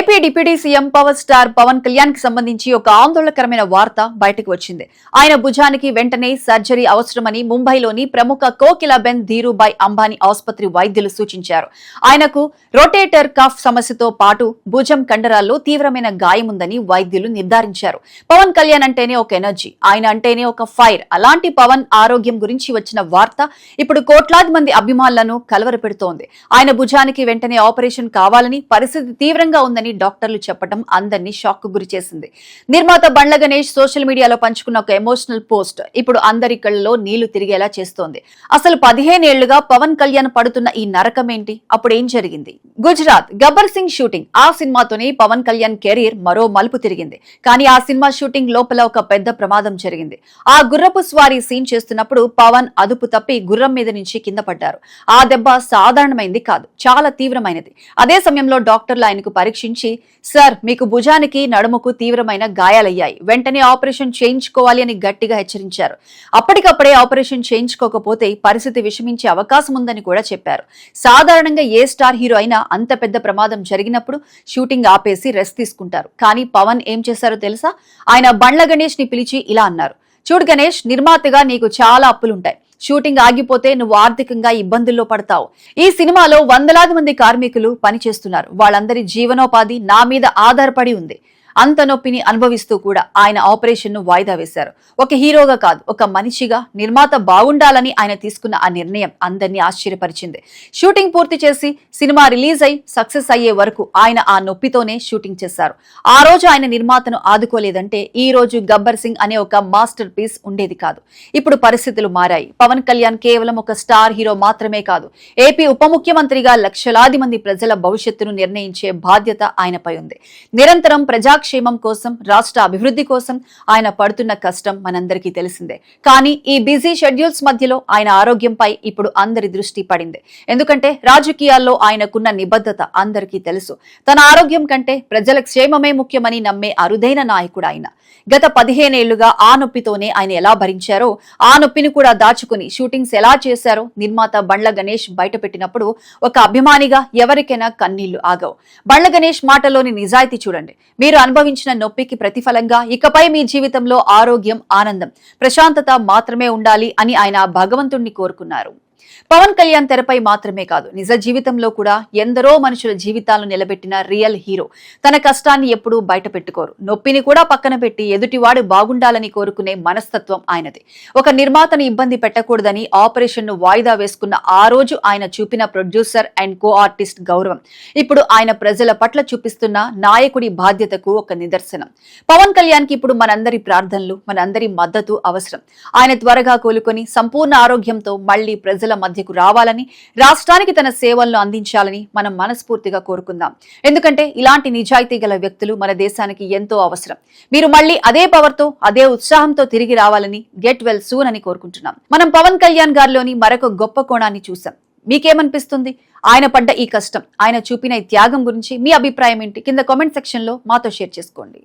AP deputy CM power star Pawan Kalyan కి సంబంధించి ఒక ఆందోళనకరమైన వార్త బయటకు వచ్చింది. ఆయన భుజానికి వెంటనే సర్జరీ అవసరమని ముంబైలోని ప్రముఖ కోకిలాబెన్ ధీరుభాయ్ అంబానీ ఆసుపత్రి వైద్యులు సూచించారు. ఆయనకు రొటేటర్ కఫ్ సమస్యతో పాటు భుజం కండరాల్లో తీవ్రమైన గాయముందని వైద్యులు నిర్ధారించారు. పవన్ కళ్యాణ్ అంటేనే ఒక ఎనర్జీ, ఆయన అంటేనే ఒక ఫైర్. అలాంటి పవన్ ఆరోగ్యం గురించి వచ్చిన వార్త ఇప్పుడు కోట్లాది మంది అభిమానులను కలవరపెడుతోంది. ఆయన భుజానికి వెంటనే ఆపరేషన్ కావాలని, పరిస్థితి తీవ్రంగా ఉందని డాక్టర్లు చెప్పడం అందరినీ షాక్ కు గురి చేసింది. నిర్మాత బండ్ల గణేష్ సోషల్ మీడియాలో పంచుకున్న ఒక ఎమోషనల్ పోస్ట్ ఇప్పుడు అందరి కళ్ళలో నీళ్లు తిరిగేలా చేస్తోంది. అసలు 15 ఏళ్లుగా పవన్ కళ్యాణ్ పడుతున్న ఈ నరకం ఏంటి? అప్పుడు ఏం జరిగింది? గుజరాత్ గబ్బర్ సింగ్ షూటింగ్, ఆ సినిమాతోనే పవన్ కళ్యాణ్ కెరీర్ మరో మలుపు తిరిగింది. కానీ ఆ సినిమా షూటింగ్ లోపల ఒక పెద్ద ప్రమాదం జరిగింది. ఆ గుర్రపు స్వారీ సీన్ చేస్తున్నప్పుడు పవన్ అదుపు తప్పి గుర్రం మీద నుంచి కింద పడ్డారు. ఆ దెబ్బ సాధారణమైంది కాదు, చాలా తీవ్రమైనది. అదే సమయంలో డాక్టర్లు ఆయనకు పరీక్షించి, సార్ మీకు భుజానికి నడుముకు తీవ్రమైన గాయాలయ్యాయి, వెంటనే ఆపరేషన్ చేయించుకోవాలి అని గట్టిగా హెచ్చరించారు. అప్పటికప్పుడే ఆపరేషన్ చేయించుకోకపోతే పరిస్థితి విషమించే అవకాశం ఉందని కూడా చెప్పారు. సాధారణంగా ఏ స్టార్ హీరో అయినా అంత పెద్ద ప్రమాదం జరిగినప్పుడు షూటింగ్ ఆపేసి రెస్ట్ తీసుకుంటారు. కానీ పవన్ ఏం చేశారో తెలుసా? ఆయన బండ్ల గణేష్ ని పిలిచి ఇలా అన్నారు, చూడు గణేష్, నిర్మాతగా నీకు చాలా అప్పులుంటాయి. షూటింగ్ ఆగిపోతే నువ్వు ఆర్థికంగా ఇబ్బందుల్లో పడతావు. ఈ సినిమాలో వందలాది మంది కార్మికులు పనిచేస్తున్నారు. వాళ్ళందరి జీవనోపాధి నా మీద ఆధారపడి ఉంది. అంత నొప్పిని అనుభవిస్తూ కూడా ఆయన ఆపరేషన్ ను వాయిదా వేశారు. ఒక హీరోగా కాదు, ఒక మనిషిగా, నిర్మాత బాగుండాలని ఆయన తీసుకున్న ఆ నిర్ణయం అందరినీ ఆశ్చర్యపరిచింది. షూటింగ్ పూర్తి చేసి సినిమా రిలీజ్ అయి సక్సెస్ అయ్యే వరకు ఆయన ఆ నొప్పితోనే షూటింగ్ చేశారు. ఆ రోజు ఆయన నిర్మాతను ఆదుకోలేదంటే ఈ రోజు గబ్బర్ సింగ్ అనే ఒక మాస్టర్ పీస్ ఉండేది కాదు. ఇప్పుడు పరిస్థితులు మారాయి. పవన్ కళ్యాణ్ కేవలం ఒక స్టార్ హీరో మాత్రమే కాదు, ఏపీ ఉప ముఖ్యమంత్రిగా లక్షలాది మంది ప్రజల భవిష్యత్తును నిర్ణయించే బాధ్యత ఆయనపై ఉంది. నిరంతరం ప్రజాక్షేమం కోసం, రాష్ట్ర అభివృద్ధి కోసం ఆయన పడుతున్న కష్టం మనందరికీ తెలిసిందే. కానీ ఈ బిజీ షెడ్యూల్స్ మధ్యలో ఆయన ఆరోగ్యంపై ఇప్పుడు అందరి దృష్టి పడింది. ఎందుకంటే రాజకీయాల్లో ఆయనకున్న నిబద్ధత అందరికీ తెలుసు. తన ఆరోగ్యం కంటే ప్రజల క్షేమమే ముఖ్యమని నమ్మే అరుదైన నాయకుడు ఆయన. గత 15 ఏళ్లుగా ఆ నొప్పితోనే ఆయన ఎలా భరించారో, ఆ నొప్పిని కూడా దాచుకుని షూటింగ్స్ ఎలా చేశారో నిర్మాత బండ్ల గణేష్ బయటపెట్టినప్పుడు ఒక అభిమానిగా ఎవరికైనా కన్నీళ్లు ఆగవు. బండ్ల గణేష్ మాటలోని నిజాయితీ చూడండి. మీరు అనుభవించిన నొప్పికి ప్రతిఫలంగా ఇకపై మీ జీవితంలో ఆరోగ్యం, ఆనందం, ప్రశాంతత మాత్రమే ఉండాలి అని ఆయన భగవంతుణ్ణి కోరుకున్నారు. పవన్ కళ్యాణ్ తెరపై మాత్రమే కాదు, నిజ జీవితంలో కూడా ఎందరో మనుషుల జీవితాలను నిలబెట్టిన రియల్ హీరో. తన కష్టాన్ని ఎప్పుడూ బయట పెట్టుకోరు. నొప్పిని కూడా పక్కన పెట్టి ఎదుటివాడు బాగుండాలని కోరుకునే మనస్తత్వం ఆయనది. ఒక నిర్మాతను ఇబ్బంది పెట్టకూడదని ఆపరేషన్ ను వాయిదా వేసుకున్న ఆ రోజు ఆయన చూపిన ప్రొడ్యూసర్ అండ్ కో ఆర్టిస్ట్ గౌరవం ఇప్పుడు ఆయన ప్రజల పట్ల చూపిస్తున్న నాయకుడి బాధ్యతకు ఒక నిదర్శనం. పవన్ కళ్యాణ్ కి ఇప్పుడు మనందరి ప్రార్థనలు, మనందరి మద్దతు అవసరం. ఆయన త్వరగా కోలుకొని సంపూర్ణ ఆరోగ్యంతో మళ్లీ ప్రజల మధ్యకు రావాలని, రాష్ట్రానికి తన సేవలను అందించాలని మనం మనస్ఫూర్తిగా కోరుకుందాం. ఎందుకంటే ఇలాంటి నిజాయితీ గల వ్యక్తులు మన దేశానికి ఎంతో అవసరం. మీరు మళ్ళీ అదే పవర్ తో, అదే ఉత్సాహంతో తిరిగి రావాలని, గెట్ వెల్ సూన్ అని కోరుకుంటున్నాం. మనం పవన్ కళ్యాణ్ గారిలోని మరొక గొప్ప కోణాన్ని చూసాం. మీకేమనిపిస్తుంది? ఆయన పడ్డ ఈ కష్టం, ఆయన చూపిన ఈ త్యాగం గురించి మీ అభిప్రాయం ఏంటి? కింద కామెంట్ సెక్షన్ లో మాతో షేర్ చేసుకోండి.